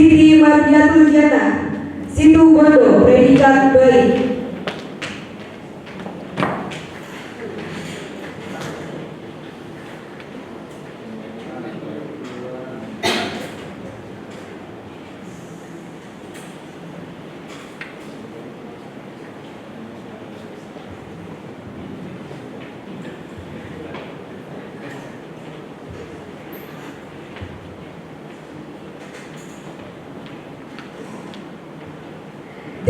Siti Mardiatul Jannah, Situ Bondo, predikat baik.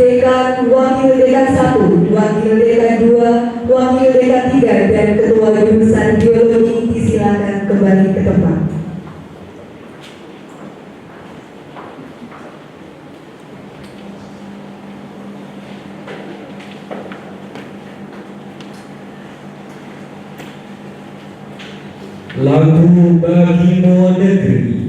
Dekan, Wakil Dekan 1, Wakil Dekan 2, Wakil Dekan 3, dan Ketua Jurusan Biologi disilakan kembali ke tempat. Lagu Bagimu Negeri.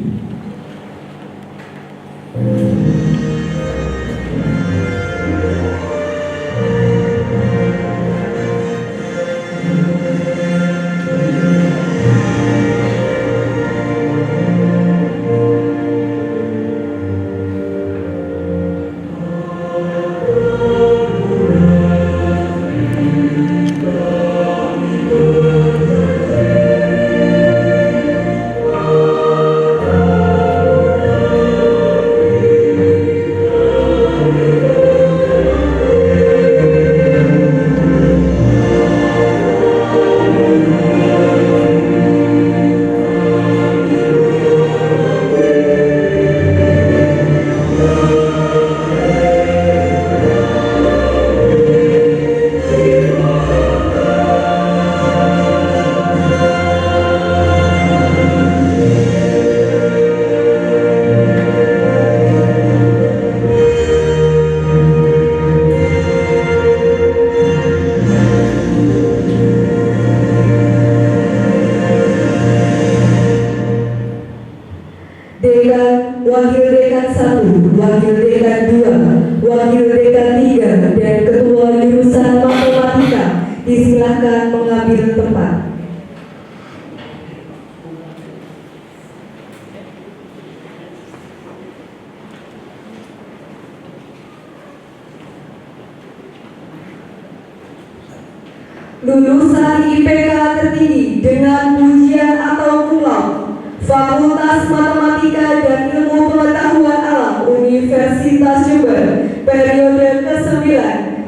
Dekan, Wakil Dekan 1, Wakil Dekan 2, Wakil Dekan 3, dan Ketua Jurusan Matematika disilakan mengambil tempat. Lulusan IPK tertinggi dengan pujian atau cum laude, Fakultas Matematika dan Ilmu Pengetahuan Alam Universitas Jember, periode ke-9,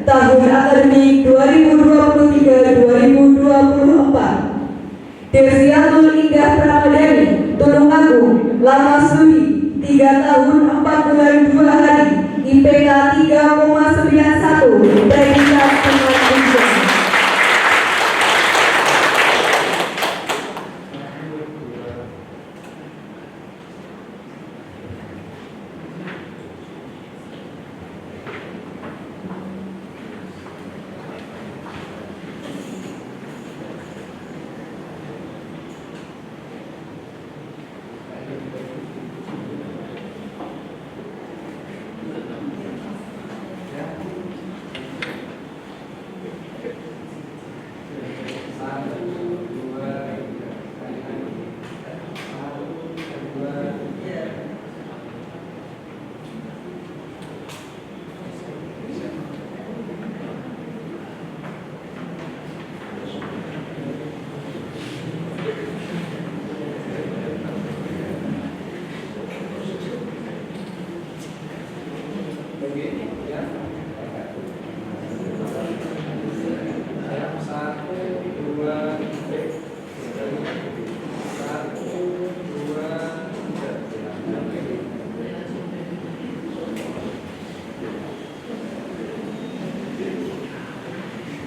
tahun akademik 2023-2024. Devriatul Indah Pramadani, Tulungagung, lama studi 3 tahun 4 bulan 2 hari, IPK 3,91, predikat dengan ujian.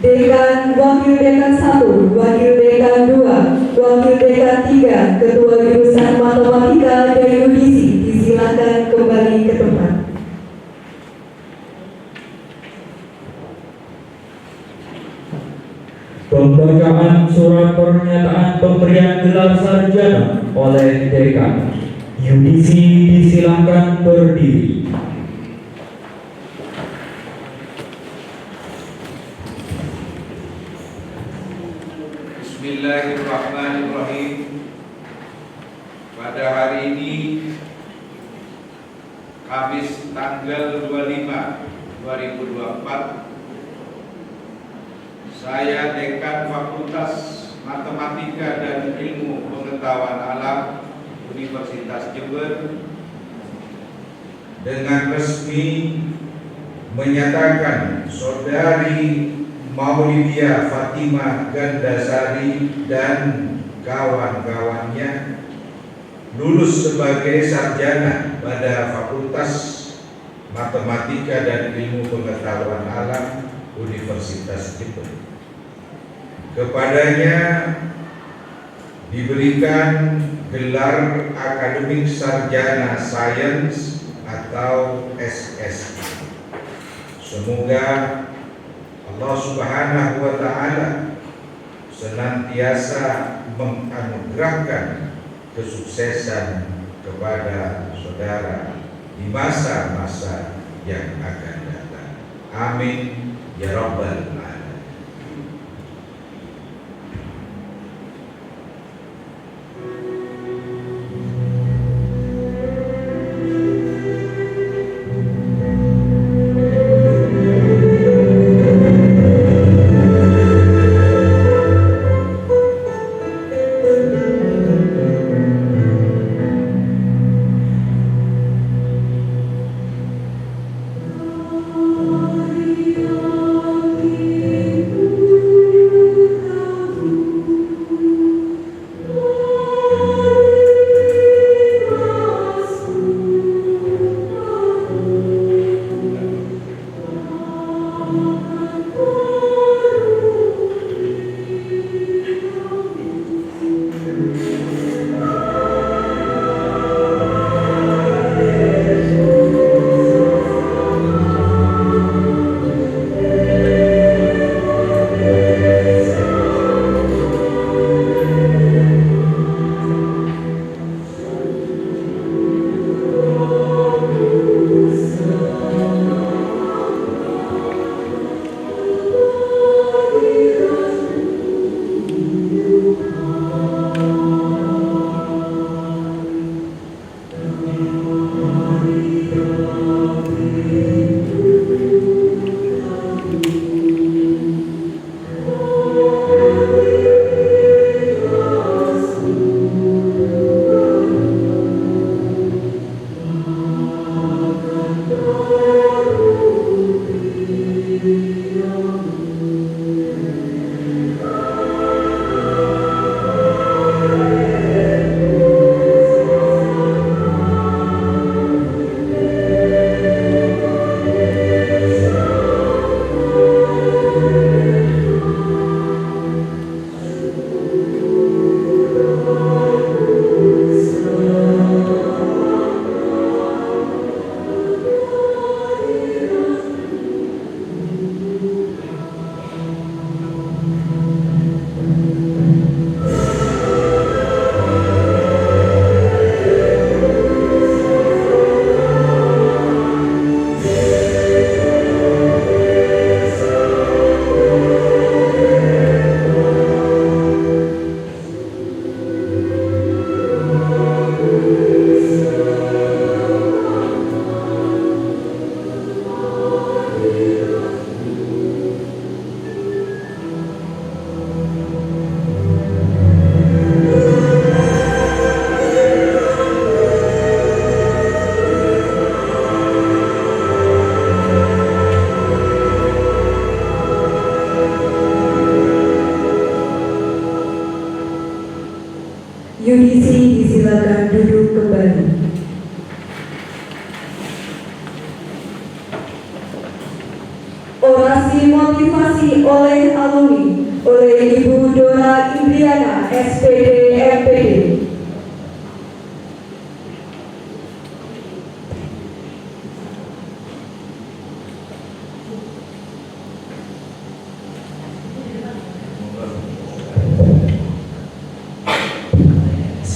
Dekan, Wakil Dekan 1, Wakil Dekan 2, Wakil Dekan 3, Ketua Jurusan Matematika dan Yudisi disilakan kembali ke tempat. Pembacaan surat pernyataan pemberian gelar sarjana oleh Dekan. Yudisi disilakan berdiri. Bismillahirrahmanirrahim. Pada hari ini Kamis tanggal 25 2024, saya Dekan Fakultas Matematika dan Ilmu Pengetahuan Alam Universitas Jember dengan resmi menyatakan Saudari Maulidia Fatimah Gandasari dan kawan-kawannya lulus sebagai sarjana pada Fakultas Matematika dan Ilmu Pengetahuan Alam Universitas Jember. Kepadanya diberikan gelar Akademik Sarjana Sains atau SSI. Semoga Allah Subhanahu wa Ta'ala senantiasa menganugerahkan kesuksesan kepada saudara di masa-masa yang akan datang. Amin ya rabbal alamin. Yudisi disilakan duduk kembali. Orasi motivasi oleh alumni oleh Ibu Dora Indriana, SPD MPD.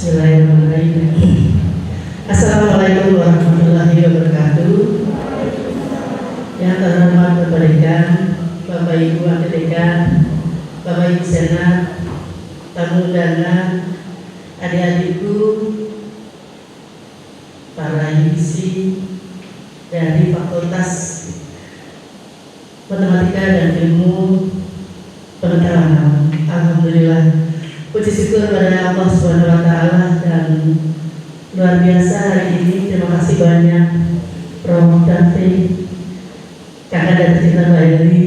Bismillahirrahmanirrahim. Assalamualaikum warahmatullahi wabarakatuh. Yang terhormat Bapak Dekan, Bapak Ibu Wakil Dekan, Bapak Ibu Senat, tamu undangan, adik-adikku, para yudisi, dari Fakultas Matematika dan Ilmu Pengetahuan Alam. Alhamdulillah, puji syukur pada Allah Subhanahu wa Ta'ala, dan luar biasa hari ini. Terima kasih banyak Prof. David, kakak dan tercinta Mbak Eli,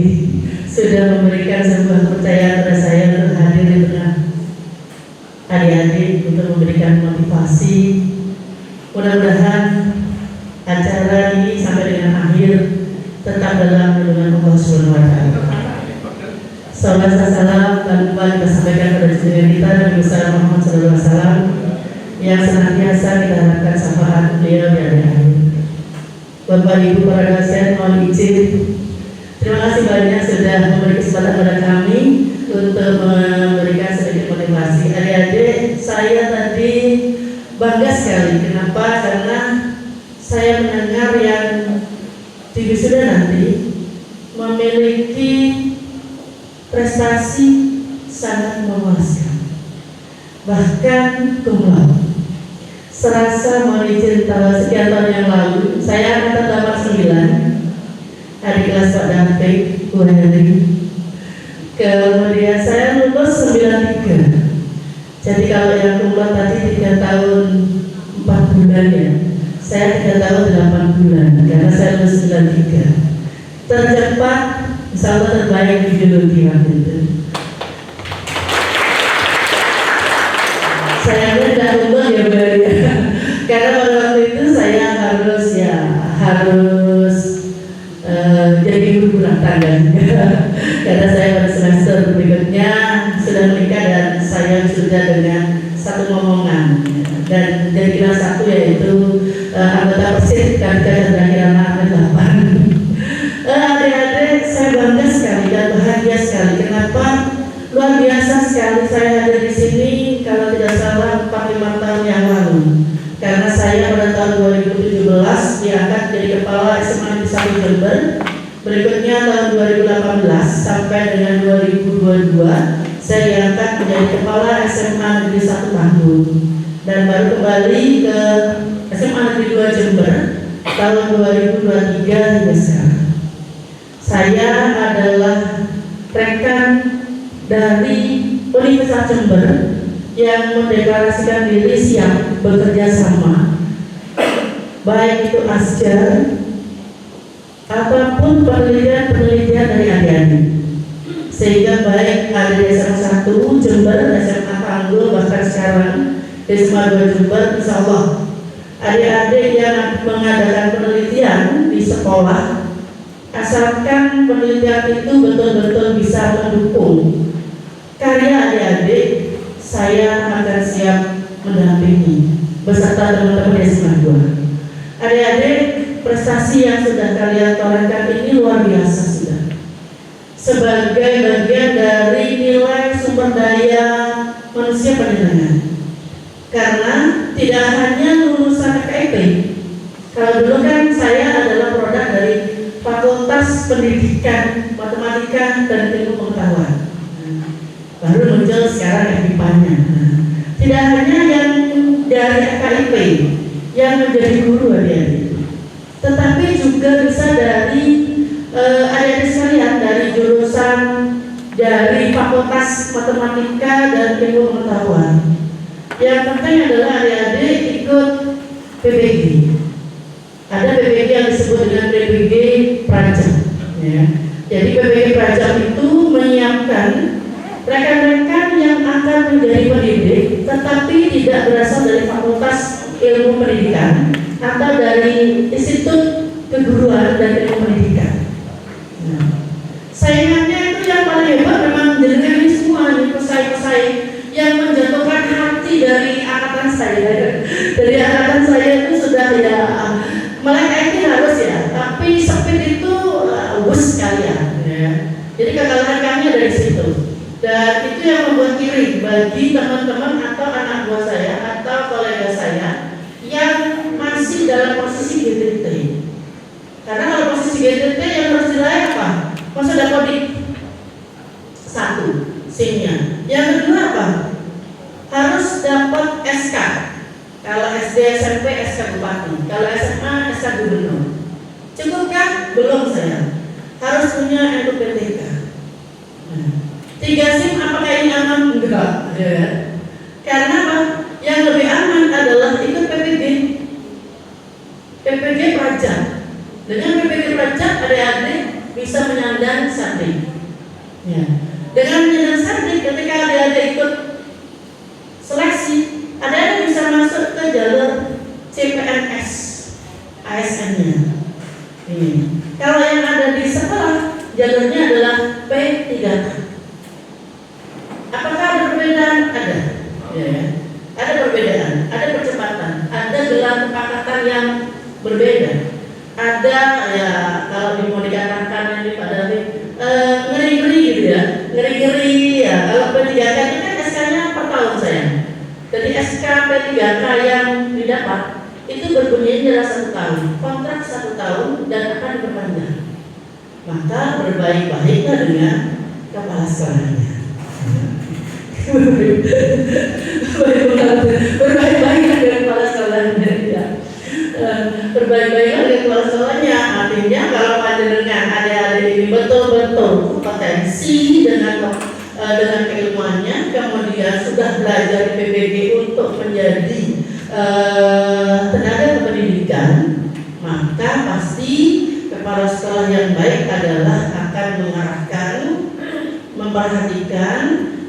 sudah memberikan sebuah kepercayaan pada saya untuk hadir di tengah adik-adik untuk memberikan motivasi. Mudah-mudahan acara ini sampai dengan akhir tetap dalam lindungan Allah Subhanahu wa Ta'ala. Salam dan kembali kita sampaikan pada junjungan kita Nabi besar Muhammad SAW yang senantiasa kita harapkan syafaat beliau di akhir. Bapak Ibu para dosen, mohon izin, terima kasih banyak sudah memberi kesempatan pada kami untuk memberikan sedikit motivasi. Adik-adik, saya tadi bangga sekali. Kenapa? Karena saya mendengar yang di wisuda nanti memiliki prestasi sangat memuaskan, bahkan cum laude. Serasa mohon izin, sekian tahun yang lalu saya angkatan 89, adik kelas Pak David, Bu Henry. Kemudian saya lulus 93. Jadi kalau yang cum laude tadi 3 tahun 4 bulan ya, saya 3 tahun 8 bulan karena saya lulus 93. Tercepat, insya Allah terbaik di biologi waktu itu. Saya tidak untung ya Mbak ya, karena pada waktu itu saya harus jadi ibu rumah tangga karena saya pada semester berikutnya sudah menikah dan saya sudah dengan satu momongan, dan jadi kelas 1 yaitu anggota Persib dan terakhir anak 8. Adik-adik, saya bangga sekali dan bahagia sekali. Kenapa? Luar biasa sekali saya ada di sini, kalau tidak salah 4-5 tahun yang lalu. Karena saya pada tahun 2017 diangkat jadi kepala SMA Negeri 1 Jember. Berikutnya tahun 2018 sampai dengan 2022 saya diangkat menjadi kepala SMA Negeri 1 Bandung. Dan baru kembali ke SMA Negeri 2 Jember tahun 2023 hingga sekarang. Saya adalah rekan dari Universitas Jember yang mendeklarasikan diri siap bekerja sama, baik itu asjar apapun penelitian dari adik-adik, sehingga baik ada di SMA 1 Jember, SMA Tanggul, bahkan sekarang di SMA 2 Jember, insya Allah adik-adik yang mengadakan penelitian di sekolah, asalkan penelitian itu betul-betul bisa mendukung karya adik-adik, saya akan siap mendampingi beserta teman-teman di SMA 2. Adik-adik, prestasi yang sudah kalian torehkan ini luar biasa sudah. Sebagai bagian dari nilai sumber daya manusia pendidikan. Karena tidak hanya lulusan FKIP. Kalau dulu kan saya adalah produk dari Fakultas Pendidikan Matematika dan Ilmu Pengetahuan. Baru muncul sekarang FIPA-nya. Tidak hanya yang dari FKIP yang menjadi guru adik-adik, tetapi juga bisa dari adik-adik sekalian dari jurusan dari Fakultas Matematika dan Ilmu Pengetahuan. Yang penting adalah adik-adik ikut PBG. Ada PBG yang disebut dengan PBG Prajam. Ya. Jadi PBG Prajam itu menyiapkan rekan-rekan yang akan menjadi pendidik, tetapi tidak berasal dari Fakultas Ilmu Pendidikan atau dari Institut Keguruan dan Ilmu Pendidikan. Nah, saingannya itu yang paling hebat memang jenengan ini semua, ini pesaing-pesaing yang menjatuhkan hati dari angkatan saya. Dari angkatan saya itu sudah ya, mereka ini harus ya, tapi speed itu wus sekalian. Ya. Jadi kekalahan kami ada di situ. Dan itu yang membuat kiri bagi teman-teman atau anak buah saya atau kolega saya yang masih dalam posisi GTT. Karena kalau posisi GTT yang harus diraih apa? Masa dapat 1 SIM-nya. Yang kedua apa? Harus dapat SK. Kalau SD SMP SK Bupati, kalau SMA SK Gubernur. Cukupkah? Belum sayang. Harus punya NPWP. 3 SIM apakah ini aman? Enggak. Ya. Karena apa? Yang lebih aman adalah ikut PPG. PPG pajak. Dengan PPG pajak adik-adik bisa menyandang sabdik. Ya. Dengan menyandang sabdik, ketika adik-adik ikut seleksi, adik-adik bisa masuk ke jalur CPNS ASN-nya. Kalau yang ada di sekolah, jalurnya adalah P3K. Apakah ada perbedaan? Ada. Ya. Ada perbedaan, ada percepatan, ada gelar kepakatan yang berbeda. Ada ya kalau mau dikatakan ini Pak David ngeri-ngeri gitu ya, ngeri-ngeri ya. Kalau P3K itu kan SK-nya per tahun sayang. Jadi SK P3K yang didapat itu berbunyi adalah 1 tahun, kontrak 1 tahun dan akan diperpanjang. Maka berbaik-baiklah dengan kepala sekolahnya. Berbaik-baiklah dengan kepala sekolahnya. Ya. Berbaik-baiklah dengan kepala sekolahnya. Artinya kalau panjenengan adik-adik ini betul-betul kompetensi dengan keilmuannya, kemudian sudah belajar di PBG untuk menjadi tenaga kependidikan, maka pasti kepala sekolah yang baik adalah akan mengarahkan, memperhatikan,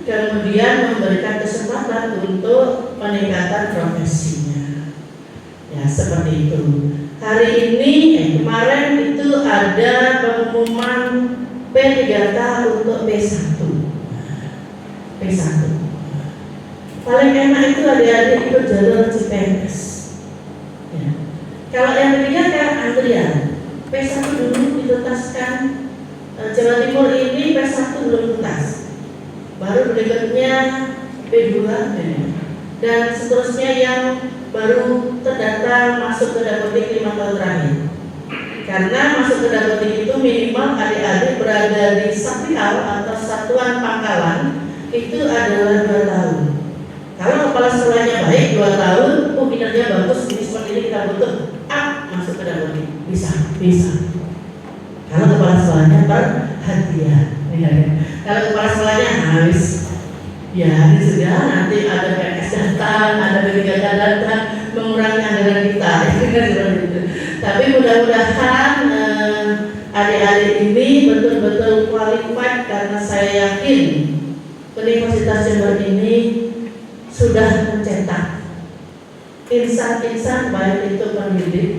kemudian memberikan kesempatan untuk peningkatan profesinya. Ya seperti itu. Hari ini, kemarin itu ada pengumuman P3K untuk P1. Paling enak itu adik-adik ikut jalur CPNS. Ya. Kalau yang P3K antrian, P1 dulu dituntaskan. Jawa Timur ini P1 belum tuntas. Baru berikutnya P2 dan seterusnya yang baru terdata masuk ke Dapodik 5 tahun terakhir. Karena masuk ke Dapodik itu minimal adik-adik berada di Sapikal atau Satuan Pangkalan itu adalah 2 tahun. Kalau kepala sekolahnya baik 2 tahun, kinerja bagus, ini seperti ini kita butuh masuk ke Dapodik, bisa. Kalau kepala sekolahnya perhatian, kalau kepala sekolahnya habis, ya sudah nanti ada PNS datang, ada P3K datang, mengurangi anggaran kita. Tapi mudah-mudahan adik-adik ini betul-betul qualified karena saya yakin Universitas Jember ini sudah mencetak insan-insan baik itu pendidik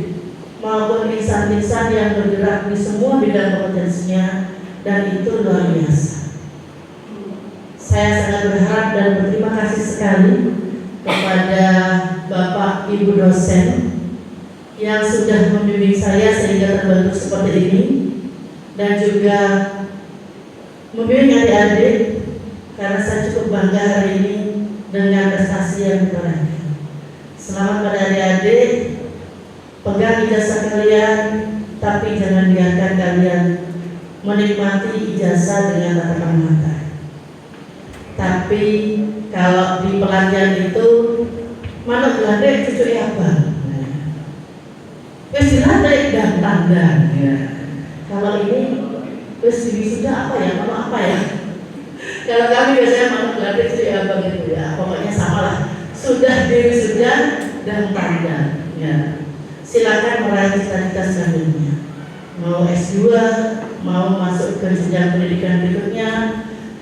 maupun insan-insan yang bergerak di semua bidang kompetensinya, dan itu luar biasa. Saya sangat berharap dan berterima kasih sekali kepada Bapak Ibu dosen yang sudah membimbing saya sehingga terbentuk seperti ini, dan juga membimbing adik-adik karena saya cukup bangga hari ini dengan prestasi yang ditorehkan. Selamat pada adik-adik, pegang ijazah kalian, tapi jangan biarkan kalian menikmati ijazah dengan tatapan mata. Tapi kalau di pelatihan itu mana belanda cucu apa? Wes dilantik dan tanda. Kalau ini wes sudah apa ya? Kalau apa ya? Kalau kami biasanya mana belanda cucu apa gitu ya. Pokoknya samalah. Sudah sudah dan tanda. Ya. Silakan meraih cita-cita selanjutnya. Mau S2, mau masuk ke jenjang pendidikan berikutnya,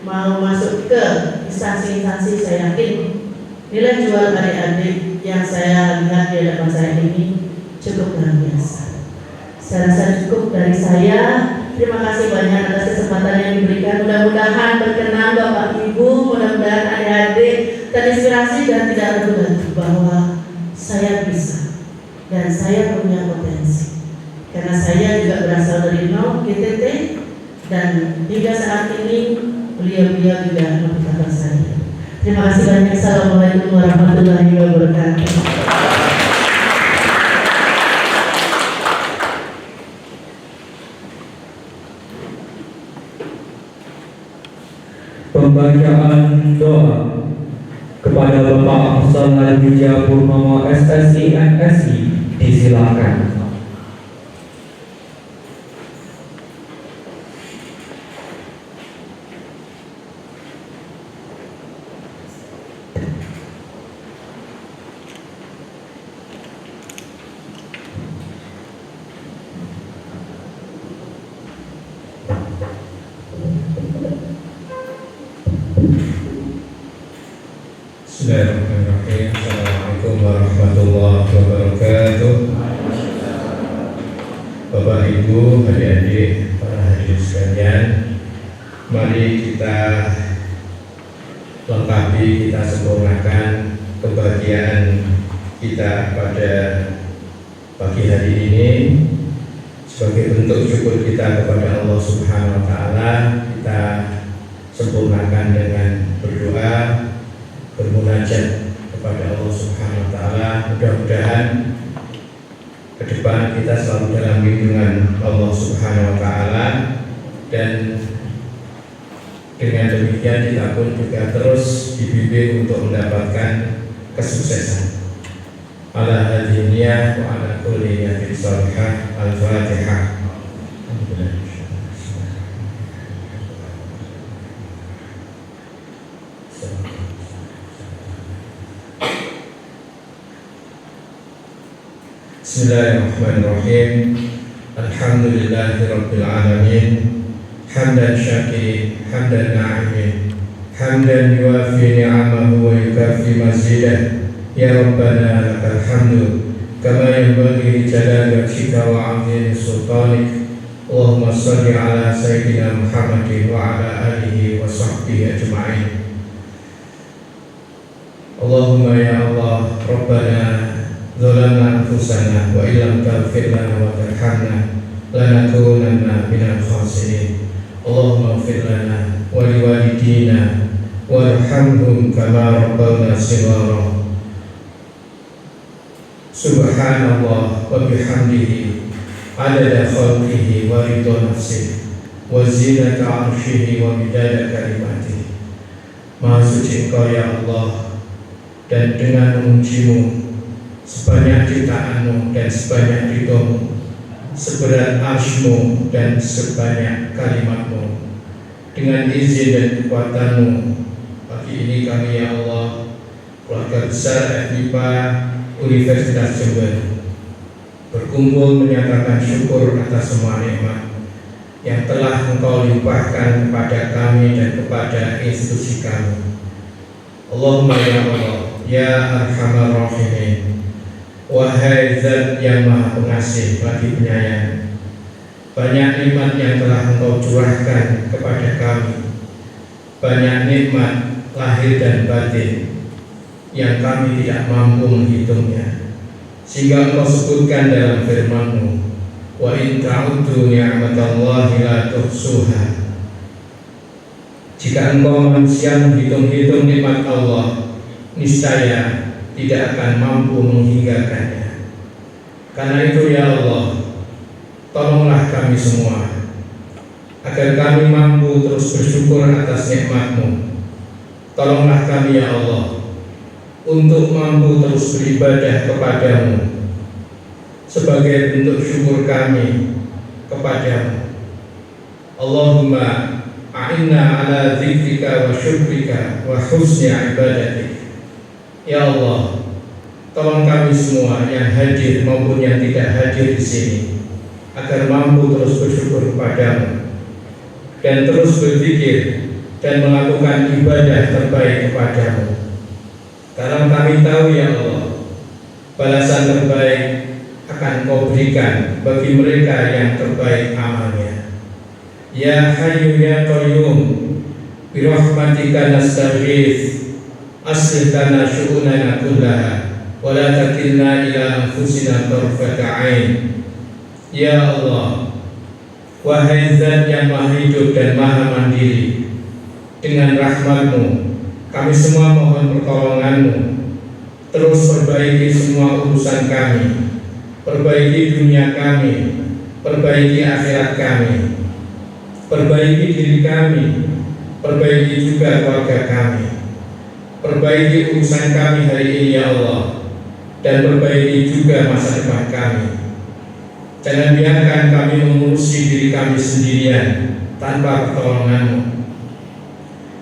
mau masuk ke instansi-instansi, saya yakin nilai jual adik-adik yang saya lihat di hadapan saya ini cukup luar biasa. Saya rasa cukup dari saya. Terima kasih banyak atas kesempatan yang diberikan. Mudah-mudahan berkenan Bapak Ibu, mudah-mudahan adik-adik terinspirasi dan tidak ragu-ragu bahwa saya bisa dan saya punya potensi. Karena saya juga berasal dari nol GTT dan hingga saat ini beliau-beliau juga memberkati saya. Terima kasih banyak. Assalamualaikum warahmatullahi wabarakatuh. Pembacaan doa kepada Bapak Afsal Wijaya Purnomo SSI MSI disilakan. Bismillahirrahmanirrahim. Assalamualaikum warahmatullahi wabarakatuh. Bapak Ibu, adik-adik, para hadirin sekalian, mari kita lengkapi, kita sempurnakan kebahagiaan kita pada pagi hari ini sebagai bentuk syukur kita kepada Allah Subhanahu wa taala. Kita sempurnakan dengan berdoa, bermunajat kepada Allah Subhanahu wa taala. Mudah-mudahan ke depan kita selalu dalam lindungan Allah Subhanahu wa taala, dan dengan demikian kita pun juga terus dibimbing untuk mendapatkan kesuksesan. Ala hadiniyah wa ala kulli niyatin shalihah. Al-Fatihah. Bismillahirrahmanirrahim. Alhamdulillahirabbil alamin. Hamdan syakirin, hamdan na'imin, hamdan yuafi ni'amahu wa yukafi mazidah. Ya Rabbana lakal hamdu kama yanbaghi li jalali wajhika wa 'azimi sultanik. Allahumma shalli ala sayyidina Muhammadin wa ala alihi wa sahbihi ajma'in. Allahumma ya Allah, Rabbana zalamna anfusana wa illam taghfir lana wa tarhamna lanakunanna minal khasirin. Allahumma ighfir lana wa liwalidina warhamhum kama rabbawna shighara. Subhanallah wa bihamdihi adada khalqihi wa ridha nafsihi wa zinata 'arsyihi wa midada kalimatihi. Maha suci Engkau ya Allah, dan dengan memujimu sebanyak ciptaanmu dan sebanyak ridhomu, seberat arsy-Mu dan sebanyak kalimat-Mu, dengan izin dan kekuatan-Mu, pagi ini kami ya Allah, keluarga besar FMIPA Universitas Jember, berkumpul menyatakan syukur atas semua nikmat yang telah Engkau limpahkan kepada kami dan kepada institusi kami. Allahumma ya Allah, ya Arhamar Rahimin, wahai Zat yang Maha Pengasih lagi Penyayang, banyak nikmat yang telah Engkau curahkan kepada kami, banyak nikmat lahir dan batin yang kami tidak mampu menghitungnya, sehingga Engkau sebutkan dalam firman-Mu, wa in ta'uddu ni'matallahi la tuhsuha. Jika engkau manusia menghitung-hitung nikmat Allah, niscaya tidak akan mampu menghinggakannya. Karena itu ya Allah, tolonglah kami semua agar kami mampu terus bersyukur atas nikmat-Mu. Tolonglah kami ya Allah untuk mampu terus beribadah kepada-Mu sebagai bentuk syukur kami kepada-Mu. Allahumma a'inna ala dzikrika wa syukrika wa husni ibadatik. Ya Allah, tolong kami semua yang hadir maupun yang tidak hadir di sini agar mampu terus bersyukur kepada-Mu dan terus berzikir dan melakukan ibadah terbaik kepada-Mu. Karena kami tahu ya Allah, balasan terbaik akan Kau berikan bagi mereka yang terbaik amalnya. Ya Hayyu ya Qayyum, bi rahmatika nastaghits, aslih lana syu'unana kullaha wa la takilna ila anfusina tarfata 'ain. Ya Allah, wahai Zat yang Maha Hidup dan Maha Mandiri, dengan rahmat-Mu kami semua mohon pertolongan-Mu. Terus perbaiki semua urusan kami, perbaiki dunia kami, perbaiki akhirat kami, perbaiki diri kami, perbaiki juga keluarga kami, perbaiki urusan kami hari ini ya Allah, dan perbaiki juga masa depan kami. Jangan biarkan kami mengurusi diri kami sendirian tanpa pertolongan-Mu.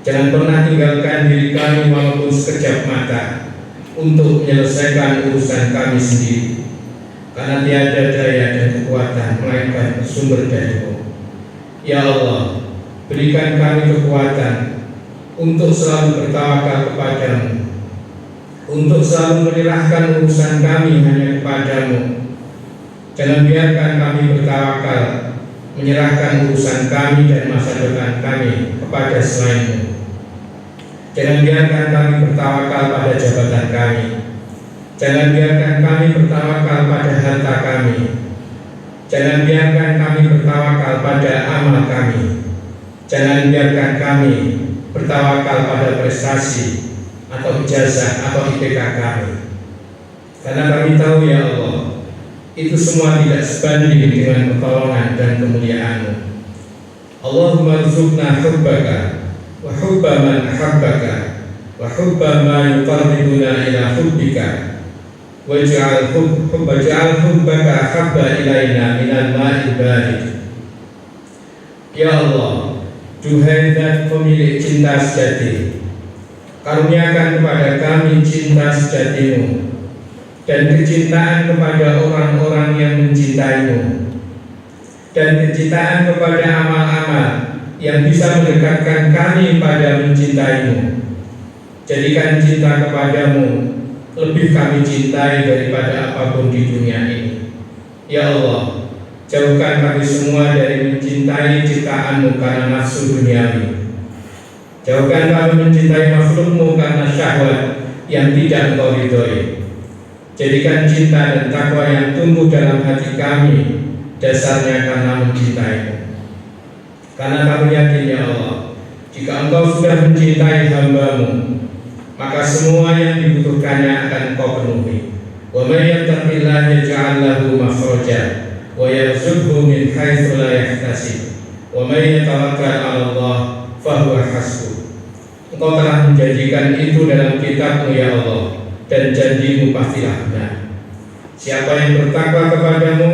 Jangan pernah tinggalkan diri kami walaupun sekejap mata untuk menyelesaikan urusan kami sendiri, karena tiada daya dan kekuatan melainkan bersumber dari-Mu. Ya Allah, berikan kami kekuatan untuk selalu bertawakal kepada-Mu untuk selalu menyerahkan urusan kami hanya kepadamu. Jangan biarkan kami bertawakal menyerahkan urusan kami dan masa depan kami kepada selainmu. Jangan biarkan kami bertawakal pada jabatan kami. Jangan biarkan kami bertawakal pada harta kami. Jangan biarkan kami bertawakal pada amal kami. Jangan biarkan kami bertawakal pada prestasi atau ijazah atau IPK kami. Karena kami tahu ya Allah, itu semua tidak sebanding dengan pertolongan dan kemuliaan-Mu. Allahumma rzuqna hubbaka wa hubba man ahabbaka wa hubba ma yuqarribuna ila hubbika waj'al hubbaka habba ilaina minal ma'il barid. Ya Allah, duhai Zat pemilik cinta sejati, karuniakan kepada kami cinta sejati-Mu dan kecintaan kepada orang-orang yang mencintai-Mu, dan kecintaan kepada amal-amal yang bisa mendekatkan kami pada mencintai-Mu. Jadikan cinta kepadamu lebih kami cintai daripada apapun di dunia ini. Ya Allah, jauhkan kami semua dari mencintai ciptaan-Mu karena nafsu duniawi. Jauhkan kami mencintai makhluk-Mu karena syahwat yang tidak Engkau ridhoi. Jadikan cinta dan takwa yang tumbuh dalam hati kami dasarnya karena mencintai-Mu. Karena kami yakin ya Allah, jika Engkau sudah mencintai hamba-Mu, maka semua yang dibutuhkannya akan Engkau penuhi. Wa may yattaqillaha yaj'al lahu makhraja wa yarzuqhu min haitsu la yahtasib. Wa may yatawakkal 'ala Allah fa huwa hasbuh. Engkau telah menjanjikan itu dalam kitab-Mu ya Allah, dan janji-Mu pastilah benar. Siapa yang bertakwa kepadamu,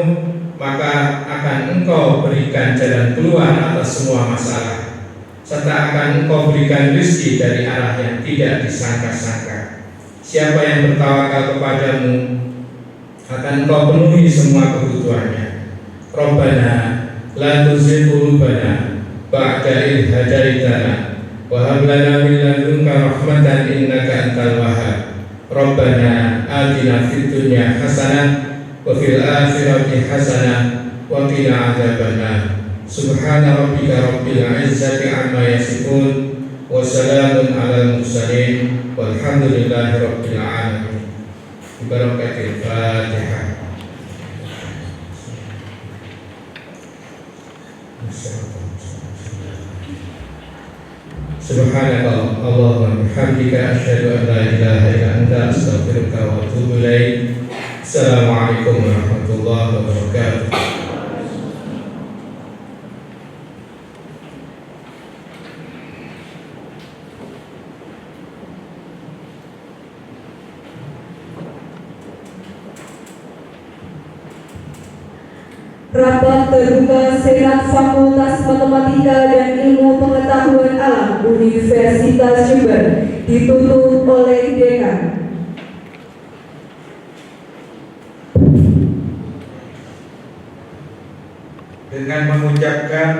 maka akan Engkau berikan jalan keluar atas semua masalah, serta akan Engkau berikan rezeki dari arah yang tidak disangka-sangka. Siapa yang bertawakal kepadamu, akan Engkau penuhi semua kebutuhannya. Rabbana la tuzigh qulubana ba'da idh hadaitana wa hab lana min ladunka rahmatan innaka antal wahhab. Rabbana atina fid dunya hasanah wa fil akhirati hasanah wa qina adzabannar. Subhana rabbika rabbil izzati amma yasifun wa salamun alal mursalin walhamdulillahi rabbil alamin. Barakatil Fatihah. Subhanallah Allahumma bihamdika asyhadu an la ilaha illa anta astaghfiruka wa atubu ilaik. Assalamualaikum warahmatullahi wabarakatuh. Rapat terbuka Senat Fakultas Matematika dan Ilmu Pengetahuan Alam Universitas Jember ditutup oleh Dekan. Dengan mengucapkan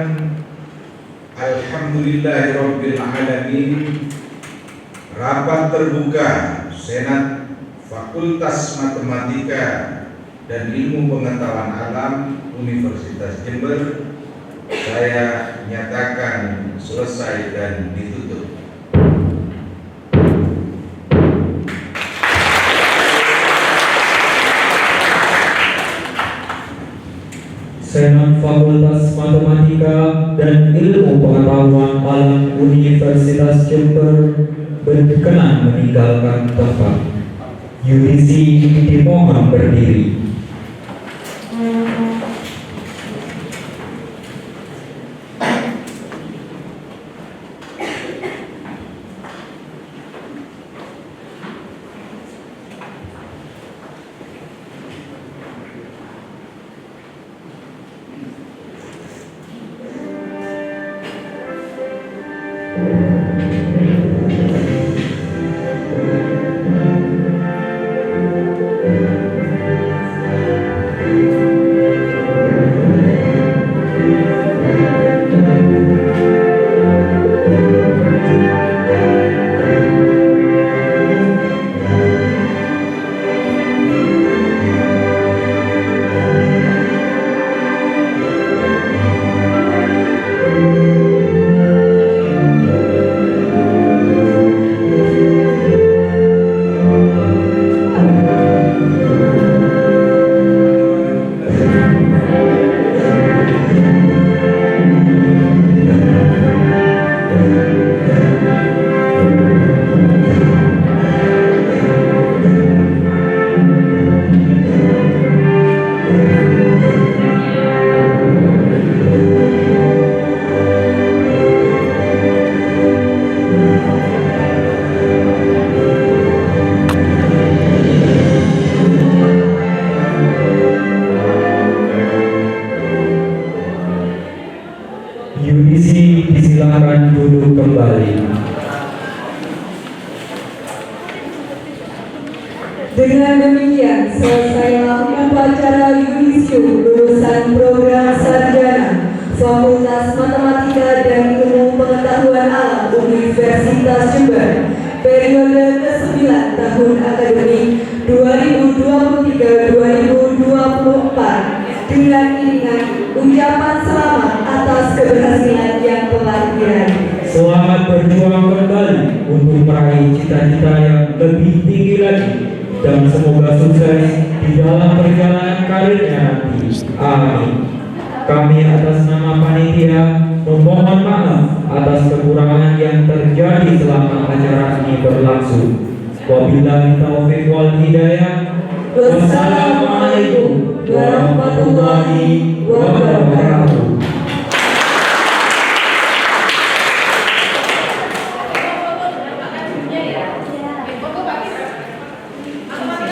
Alhamdulillahirabbil alamin, rapat terbuka Senat Fakultas Matematika dan Ilmu Pengetahuan Alam Universitas Jember saya nyatakan selesai dan ditutup. Senat Fakultas Matematika dan Ilmu Pengetahuan Alam Universitas Jember berkenan meninggalkan tempat. Yudisi dimohon berdiri. tahun akademik 2023-2024 dengan iringan ucapan selamat atas keberhasilan yang telah diraih. Selamat berjuang kembali untuk meraih cita-cita yang lebih tinggi lagi dan semoga sukses di dalam perjalanan karirnya nanti. Amin. Kami atas nama panitia memohon maaf atas kekurangan yang terjadi selama acara ini berlangsung. Wabillahi taufiq wal hidayah. Wassalamualaikum warahmatullahi